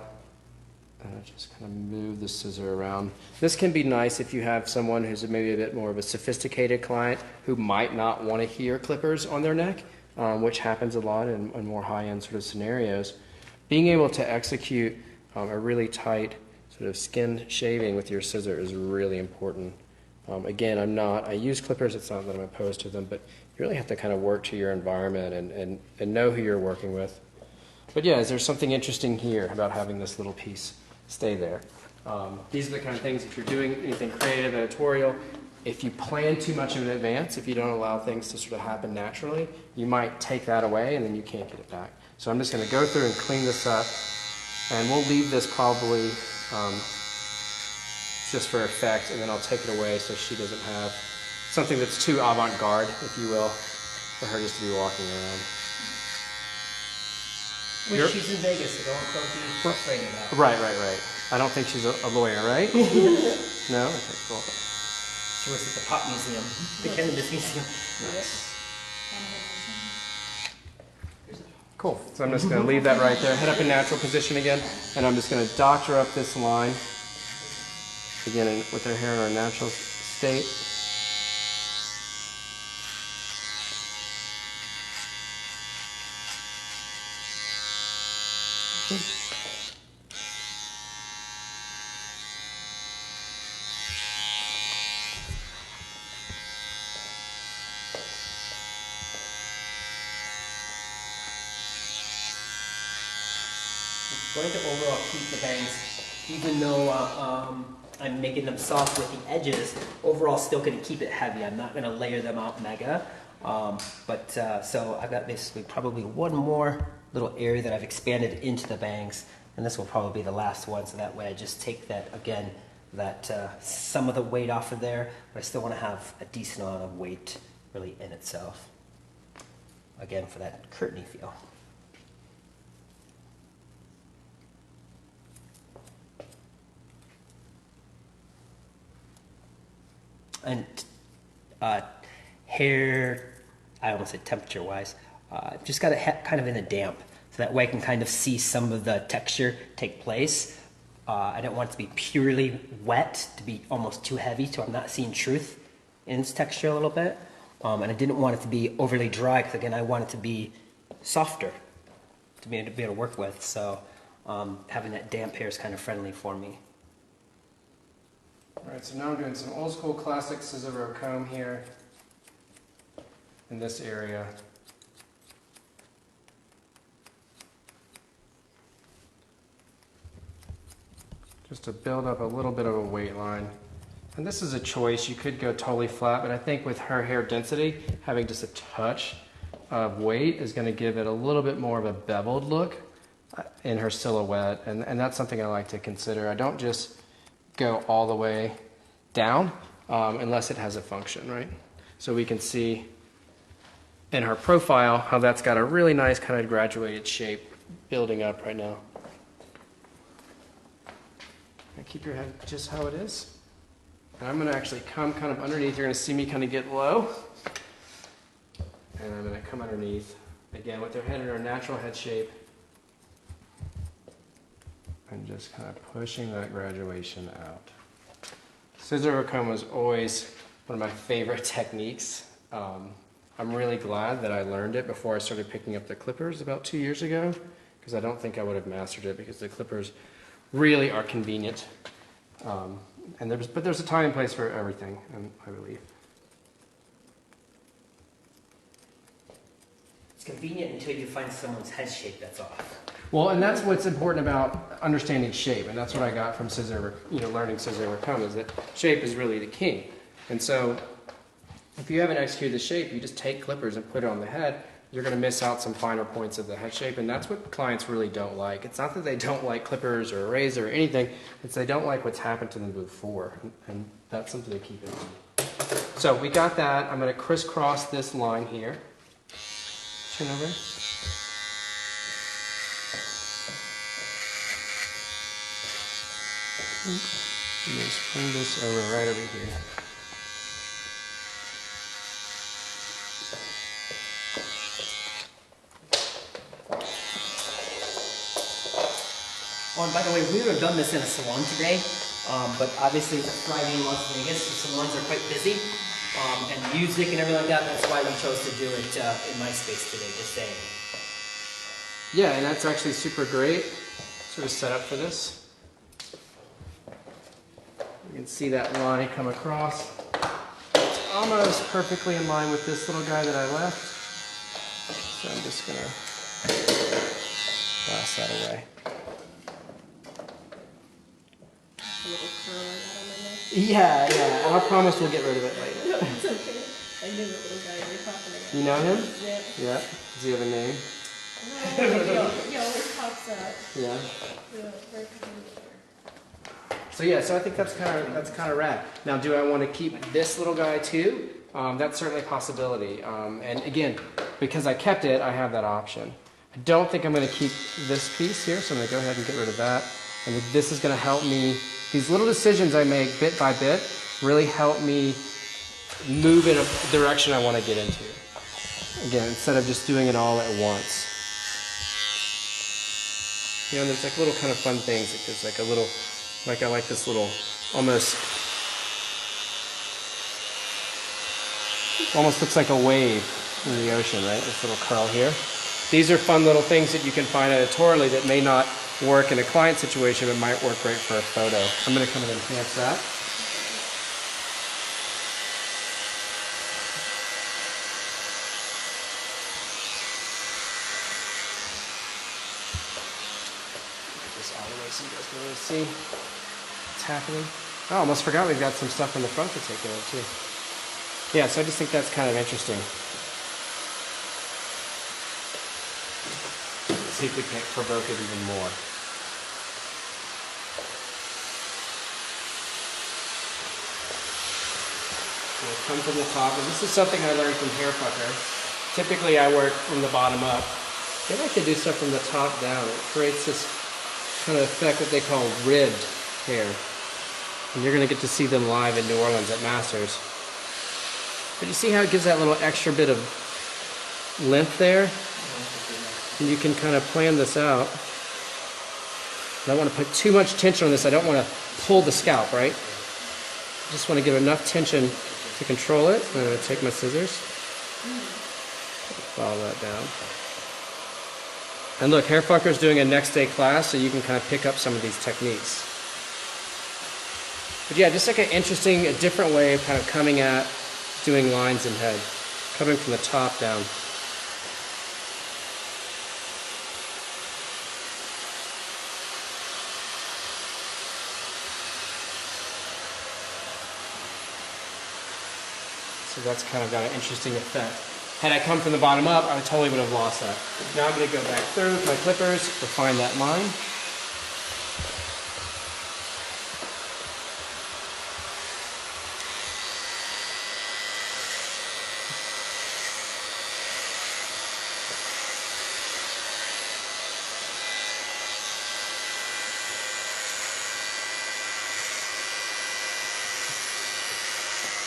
[SPEAKER 1] and I just kind of move the scissor around. This can be nice if you have someone who's maybe a bit more of a sophisticated client who might not want to hear clippers on their neck, which happens a lot in more high-end sort of scenarios. Being able to execute a really tight sort of skin shaving with your scissor is really important. Again, I use clippers, it's not that I'm opposed to them, but you really have to kind of work to your environment and know who you're working with. But yeah, is there something interesting here about having this little piece stay there? These are the kind of things, if you're doing anything creative, editorial, if you plan too much in advance, if you don't allow things to sort of happen naturally, you might take that away and then you can't get it back. So I'm just going to go through and clean this up, and we'll leave this probably just for effect, and then I'll take it away so she doesn't have something that's too avant-garde, if you will, for her just to be walking around.
[SPEAKER 2] She's in Vegas, so don't be frustrated about it.
[SPEAKER 1] Right. I don't think she's a lawyer, right? No? Okay, cool.
[SPEAKER 2] She works at the Pop Museum, the Cannabis Museum.
[SPEAKER 1] Nice. Cool. So I'm just going to leave that right there. Head up in natural position again, and I'm just going to doctor up this line. Again, with her hair in her natural state.
[SPEAKER 2] Going to overall keep the bangs, even though I'm making them soft with the edges, overall still going to keep it heavy. I'm not going to layer them out mega. So I've got basically probably one more little area that I've expanded into the bangs, and this will probably be the last one, so that way I just take that, again, some of the weight off of there, but I still want to have a decent amount of weight really in itself. Again, for that curtainy feel. And hair, I almost said temperature-wise, just got it kind of in a damp, so that way I can kind of see some of the texture take place. I don't want it to be purely wet, to be almost too heavy, so I'm not seeing truth in its texture a little bit. And I didn't want it to be overly dry, because again, I want it to be softer to be able to work with. So having that damp hair is kind of friendly for me.
[SPEAKER 1] All right, so now I'm doing some old school classic scissor row comb here in this area. Just to build up a little bit of a weight line. And this is a choice. You could go totally flat, but I think with her hair density, having just a touch of weight is going to give it a little bit more of a beveled look in her silhouette. And that's something I like to consider. I don't just go all the way down unless it has a function, right? So we can see in her profile how that's got a really nice kind of graduated shape building up right now. And keep your head just how it is. And I'm going to actually come kind of underneath. You're going to see me kind of get low. And I'm going to come underneath, again, with her head in her natural head shape. And just kind of pushing that graduation out. Scissor row comb is always one of my favorite techniques. I'm really glad that I learned it before I started picking up the clippers about 2 years ago, because I don't think I would have mastered it, because the clippers really are convenient. But there's a time and place for everything, I believe.
[SPEAKER 2] It's convenient until you find someone's head shape that's off.
[SPEAKER 1] Well, and that's what's important about understanding shape, and that's what I got from Scissor, learning Scissor Overcome, is that shape is really the king. And so, if you haven't executed the shape, you just take clippers and put it on the head, you're going to miss out some finer points of the head shape, and that's what clients really don't like. It's not that they don't like clippers or a razor or anything, it's they don't like what's happened to them before, and that's something to keep in mind. So, we got that. I'm going to crisscross this line here. Turn over. And just bring this over right over here.
[SPEAKER 2] Oh, and by the way, we would have done this in a salon today, but obviously it's a Friday in Las Vegas, the salons are quite busy, and music and everything like that. That's why we chose to do it in my space today, just saying.
[SPEAKER 1] Yeah, and that's actually super great, sort of set up for this. You can see that line come across. It's almost perfectly in line with this little guy that I left. So I'm just going to blast that away.
[SPEAKER 4] A little curl I got on my neck.
[SPEAKER 1] Yeah, and I promise we'll get rid of it later.
[SPEAKER 4] No, it's okay. I knew the little guy you were talking about.
[SPEAKER 1] You know him?
[SPEAKER 4] Yeah.
[SPEAKER 1] Yeah. Does he have a name?
[SPEAKER 4] No, he always pops up.
[SPEAKER 1] Yeah.
[SPEAKER 4] Yeah, very familiar.
[SPEAKER 1] So I think that's kind of rad. Now, do I want to keep this little guy too? That's certainly a possibility. And again, because I kept it, I have that option. I don't think I'm going to keep this piece here, so I'm going to go ahead and get rid of that. And this is going to help me. These little decisions I make bit by bit really help me move in a direction I want to get into. Again, instead of just doing it all at once. There's like little kind of fun things. Like there's like a little, like I like this little, almost looks like a wave in the ocean, right? This little curl here. These are fun little things that you can find editorially that may not work in a client situation, but might work great for a photo. I'm going to come in and enhance that. All the way so you guys can really see what's happening. Oh, I almost forgot we've got some stuff in the front to take care of too. Yeah, so I just think that's kind of interesting. Let's see if we can provoke it even more. We'll come from the top, and this is something I learned from Hairfucker. Typically I work from the bottom up. They like to do stuff from the top down. It creates this kind of effect that they call ribbed hair. And you're going to get to see them live in New Orleans at Masters. But you see how it gives that little extra bit of length there? And you can kind of plan this out. I don't want to put too much tension on this. I don't want to pull the scalp, right? I just want to give enough tension to control it. I'm going to take my scissors. Follow that down. And look, Hairfucker's doing a next day class, so you can kind of pick up some of these techniques. But yeah, just like an interesting, a different way of kind of coming at doing lines in head, coming from the top down. So that's kind of got an interesting effect. Had I come from the bottom up, I totally would have lost that. Now I'm going to go back through with my clippers, refine that line.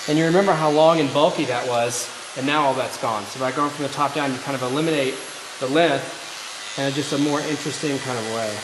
[SPEAKER 1] And you remember how long and bulky that was, and now all that's gone. So by going from the top down, you kind of eliminate the length in just a more interesting kind of way.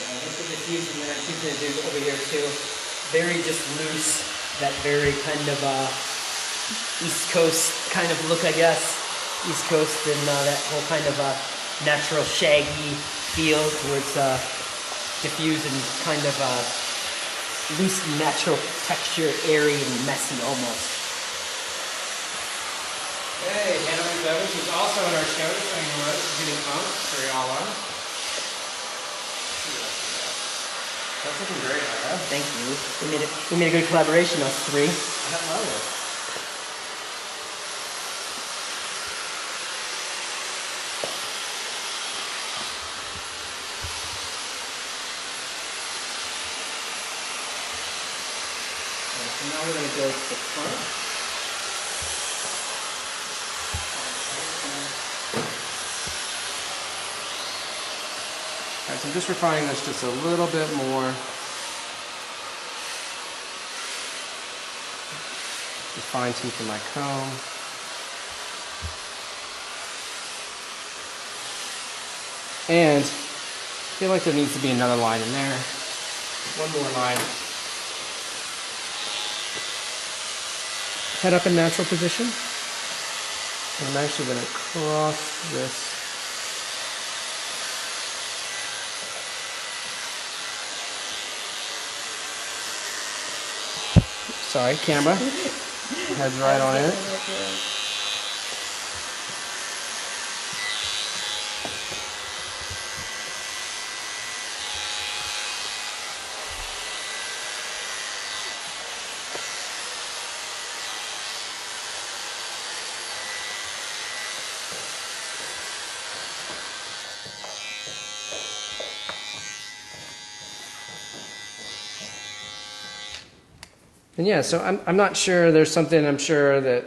[SPEAKER 2] With the diffuse, and then she's going to do over here too. Very just loose, that very kind of East Coast kind of look, I guess. East Coast and that whole kind of natural shaggy feel towards diffuse and kind of loose natural texture, airy and messy almost.
[SPEAKER 1] Hey, Hannah McDougall, she's also in our show, so you know, she's getting pumped for y'all on. That's looking great, Ira.
[SPEAKER 2] Thank you. We made a good collaboration, us three.
[SPEAKER 1] I love it. So now we're going to go to the front. All right, so I'm just refining this just a little bit more. Just fine toothing my comb. And I feel like there needs to be another line in there. One more line. Head up in natural position. And I'm actually going to cross this. Sorry, camera. Head's right on it. And yeah, so I'm not sure, there's something I'm sure that,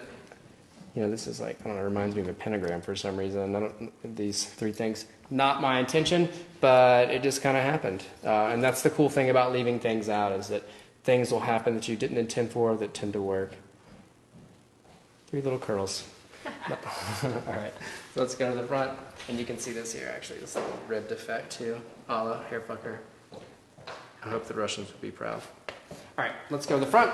[SPEAKER 1] you know, this is like, I don't know, it reminds me of a pentagram for some reason. I don't, these three things, not my intention, but it just kind of happened. And that's the cool thing about leaving things out, is that things will happen that you didn't intend for that tend to work. 3 little curls. All right, so let's go to the front, and you can see this here, actually, this little ribbed effect too, a la hair fucker. I hope the Russians would be proud. All right, let's go to the front.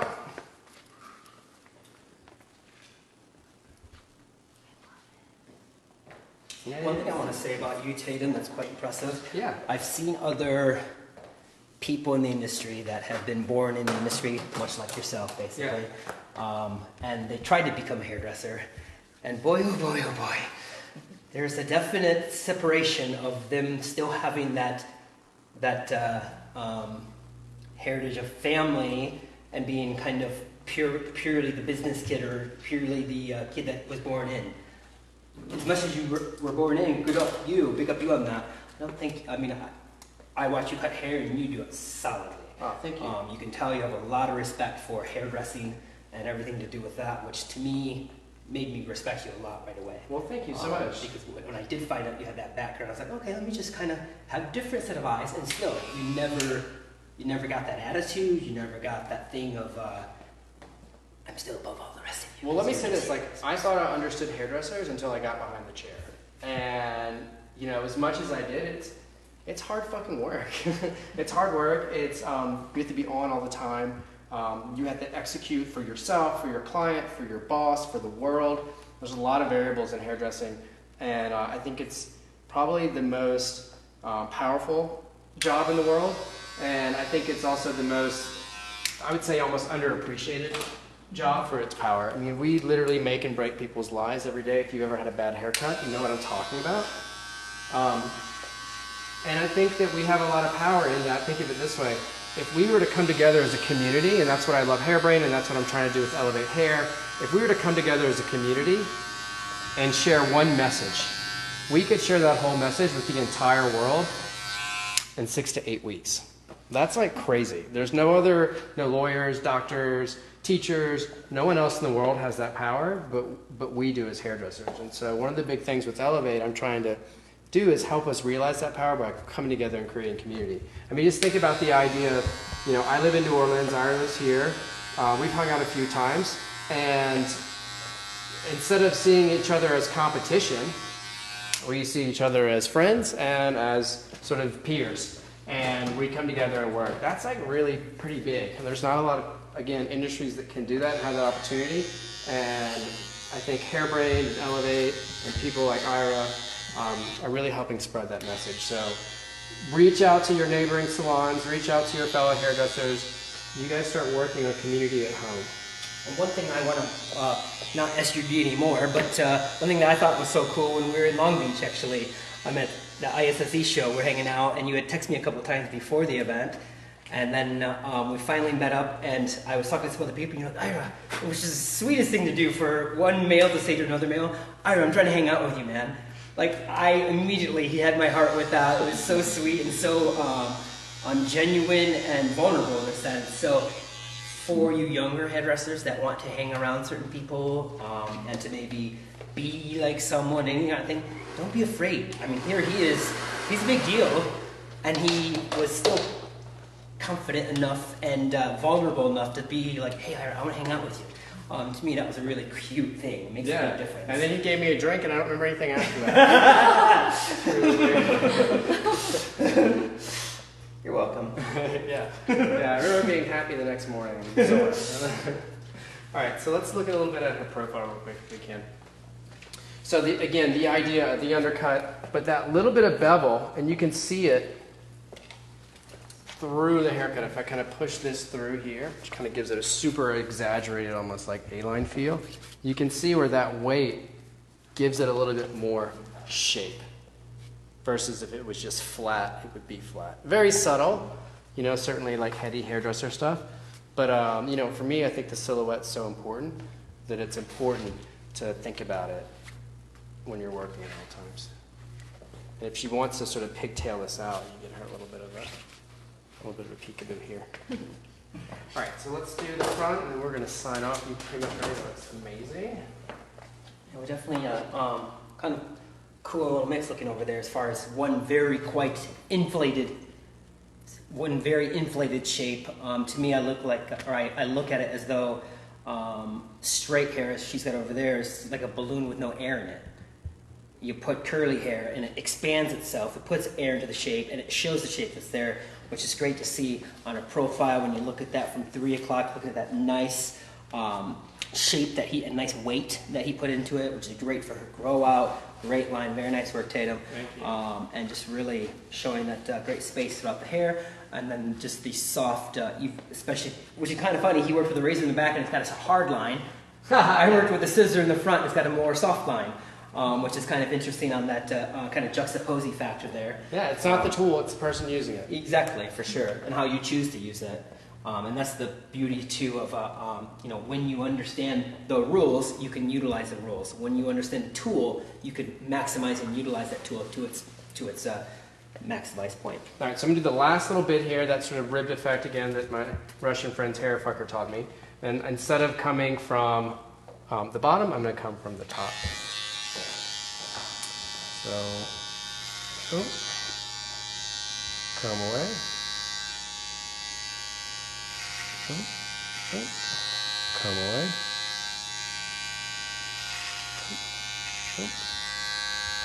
[SPEAKER 2] One thing I want to say about you, Tatum, that's quite impressive.
[SPEAKER 1] Yeah.
[SPEAKER 2] I've seen other people in the industry that have been born in the industry, much like yourself, basically. Yeah. And they tried to become a hairdresser. And boy, oh boy, oh boy. There's a definite separation of them still having that heritage of family and being kind of purely the business kid or purely the kid that was born in. As much as you were born in, good up you, big up you on that. I don't think, I mean, I watch you cut hair and you do it solidly.
[SPEAKER 1] Oh, thank you.
[SPEAKER 2] You can tell you have a lot of respect for hairdressing and everything to do with that, which to me made me respect you a lot right away.
[SPEAKER 1] Well, thank you so much.
[SPEAKER 2] Because when I did find out you had that background, I was like, okay, let me just kind of have a different set of eyes. And still, you never got that attitude. You never got that thing of, I'm still above all the rest of you.
[SPEAKER 1] Well, let me say this, like, I thought I understood hairdressers until I got behind the chair. And, you know, as much as I did, it's hard fucking work. It's hard work. It's, you have to be on all the time. You have to execute for yourself, for your client, for your boss, for the world. There's a lot of variables in hairdressing. And I think it's probably the most powerful job in the world. And I think it's also the most, I would say, almost underappreciated job for its power. I mean, we literally make and break people's lives every day. If you've ever had a bad haircut, you know what I'm talking about. And I think that we have a lot of power in that. Think of it this way. If we were to come together as a community, and that's what I love Hairbrain, and that's what I'm trying to do with Elevate Hair, if we were to come together as a community and share one message, we could share that whole message with the entire world in 6 to 8 weeks. That's like crazy. There's no lawyers, doctors, teachers, no one else in the world has that power, but we do as hairdressers. And so one of the big things with Elevate I'm trying to do is help us realize that power by coming together and creating community. I mean, just think about the idea of, you know, I live in New Orleans, Ira lives here, we've hung out a few times, and instead of seeing each other as competition, we see each other as friends and as sort of peers. and we come together and work. That's like really pretty big. And there's not a lot of, again, industries that can do that and have that opportunity. And I think Hairbrain and Elevate and people like Ira are really helping spread that message. So reach out to your neighboring salons, reach out to your fellow hairdressers. You guys start working on community at home.
[SPEAKER 2] And one thing I want to, not SUD anymore, but one thing that I thought was so cool when we were in Long Beach, actually, I'm at the ISSE show, we're hanging out, and you had texted me a couple of times before the event, and then we finally met up, and I was talking to some other people, and you're like, Ira, which is the sweetest thing to do for one male to say to another male, Ira, I'm trying to hang out with you, man. Like, he had my heart with that. It was so sweet and so genuine and vulnerable in a sense. So, for you younger hairdressers that want to hang around certain people and to maybe be like someone, any kind of thing, don't be afraid. I mean, here he is. He's a big deal, and he was still confident enough and vulnerable enough to be like, hey, I want to hang out with you. To me, that was a really cute thing. It makes a big difference.
[SPEAKER 1] And then he gave me a drink, and I don't remember anything after that.
[SPEAKER 2] You're welcome.
[SPEAKER 1] Yeah. I remember being happy the next morning. So, all right, so let's look at a little bit at her profile real quick if we can. So again, the idea of the undercut, but that little bit of bevel, and you can see it through the haircut. If I kind of push this through here, which kind of gives it a super exaggerated, almost like A-line feel, you can see where that weight gives it a little bit more shape. Versus if it was just flat, it would be flat. Very subtle, you know, certainly like heady hairdresser stuff. But, you know, for me, I think the silhouette's so important that it's important to think about it when you're working at all times. And if she wants to sort of pigtail this out, you get her a little bit of a peekaboo here. All right, so let's do the front, and we're going to sign off. You pretty much ready? That's amazing.
[SPEAKER 2] Yeah, we're definitely kind of cool little mix looking over there as far as one very inflated shape. To me, I look at it as though straight hair, as she's got over there, is like a balloon with no air in it. You put curly hair and it expands itself, it puts air into the shape, and it shows the shape that's there, which is great to see on a profile when you look at that from 3 o'clock, looking at that nice shape and nice weight that he put into it, which is great for her grow out. Great line, very nice work, Tatum.
[SPEAKER 1] Thank you.
[SPEAKER 2] And just really showing that great space throughout the hair, and then just the soft, especially, which is kind of funny, he worked with a razor in the back and it's got a hard line. I worked with a scissor in the front and it's got a more soft line, which is kind of interesting on that kind of juxtaposing factor there.
[SPEAKER 1] Yeah, it's not the tool, it's the person using it.
[SPEAKER 2] Exactly, for sure, and how you choose to use it. And that's the beauty too of when you understand the rules, you can utilize the rules. When you understand the tool, you can maximize and utilize that tool to its maximized point.
[SPEAKER 1] All right, so I'm gonna do the last little bit here, that sort of rib effect again that my Russian friend's hair fucker taught me. And instead of coming from the bottom, I'm gonna come from the top. So, come away. Come away.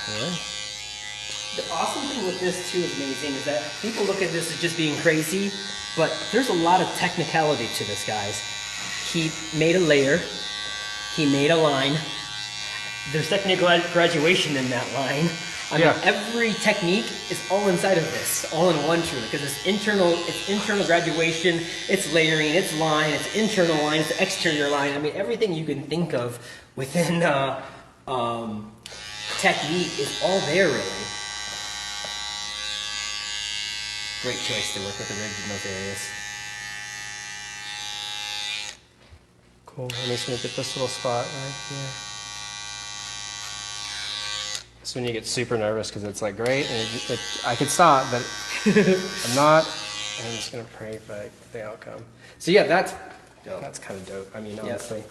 [SPEAKER 1] Away.
[SPEAKER 2] The awesome thing with this too is amazing is that people look at this as just being crazy, but there's a lot of technicality to this, guys. He made a layer, he made a line, there's technical graduation in that line. I mean, every technique is all inside of this, all in one truly, because it's internal graduation, it's layering, it's line, it's internal line, it's exterior line. I mean, everything you can think of within technique is all there, really. Great choice to work with the rigs in those areas.
[SPEAKER 1] Cool. I'm just going to get this little spot right here. That's when you get super nervous because it's like great, and I could stop, but I'm not. I'm just going to pray for the outcome. So yeah, that's kind of dope. I mean, honestly.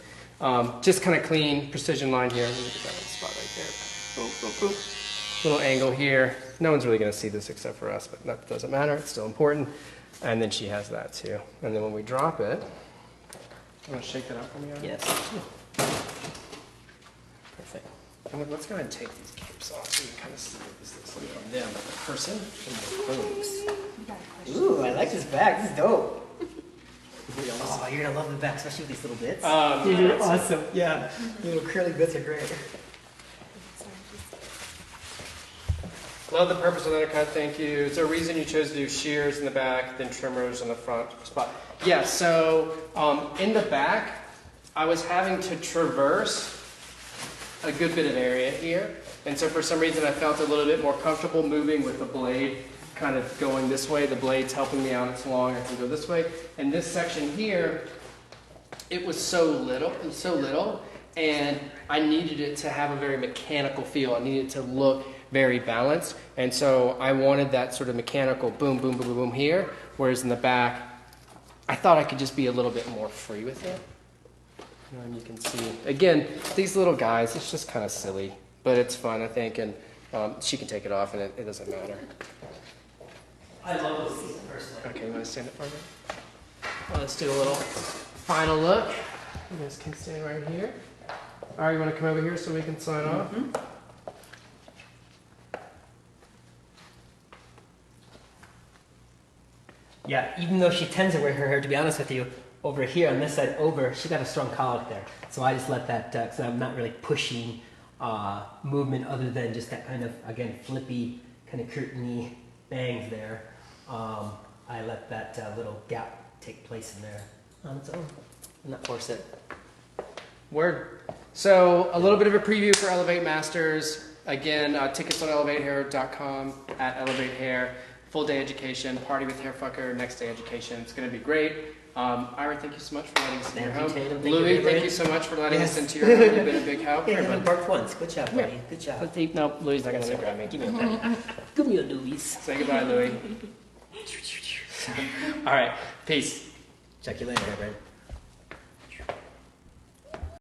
[SPEAKER 1] Just kind of clean, precision line here. Let me get that little spot right there. Boom, boom, boom. Little angle here. No one's really going to see this except for us, but that doesn't matter. It's still important. And then she has that too. And then when we drop it, you want to shake that out for me? Aaron?
[SPEAKER 2] Yes. Perfect.
[SPEAKER 1] And let's go ahead and take these capes off so you can kind of see what this looks like on them, the person and the folks.
[SPEAKER 3] You got it.
[SPEAKER 2] back. This is dope. Oh, you're gonna love the back, especially with these little bits.
[SPEAKER 1] Yeah,
[SPEAKER 2] You're awesome. Yeah, the little curly bits are great.
[SPEAKER 1] Love the purpose of the undercut, thank you. Is there a reason you chose to do shears in the back, then trimmers on the front spot? Yeah, so in the back, I was having to traverse a good bit of area here. And so for some reason I felt a little bit more comfortable moving with the blade kind of going this way. The blade's helping me out, it's long, I can go this way. And this section here, it was so little, and I needed it to have a very mechanical feel. I needed it to look very balanced, and so I wanted that sort of mechanical boom, boom, boom, boom, boom here, whereas in the back, I thought I could just be a little bit more free with it. And you can see, again, these little guys, it's just kind of silly, but it's fun, I think, and she can take it off, and it doesn't matter.
[SPEAKER 2] I love this season personally.
[SPEAKER 1] Okay, you want to stand up for me? Well, let's do a little final look. You guys can stand right here. All right, you want to come over here so we can sign off?
[SPEAKER 2] Yeah, even though she tends to wear her hair, to be honest with you, over here on this side over, she got a strong colic there. So I just let that, because I'm not really pushing movement other than just that kind of, again, flippy, kind of curtainy bangs there. I let that little gap take place in there on its own, and not force it.
[SPEAKER 1] Word. So a little bit of a preview for Elevate Masters. Again, tickets on elevatehair.com, at Elevate Hair. Full day education, party with Hairfucker, next day education. It's going to be great. Ira, thank you so much for letting us into your home.
[SPEAKER 2] Tatum.
[SPEAKER 1] Louis, thank you so much for letting us into your home. You've been a big help.
[SPEAKER 2] Yeah, I
[SPEAKER 1] Here,
[SPEAKER 2] haven't
[SPEAKER 1] bud.
[SPEAKER 2] barked once. Good job, buddy. Good job.
[SPEAKER 1] No, Louis not going to grab me.
[SPEAKER 2] Give me a pet. Give me a Louis.
[SPEAKER 1] Say goodbye, Louis. All right, peace.
[SPEAKER 2] Check you later, Brent.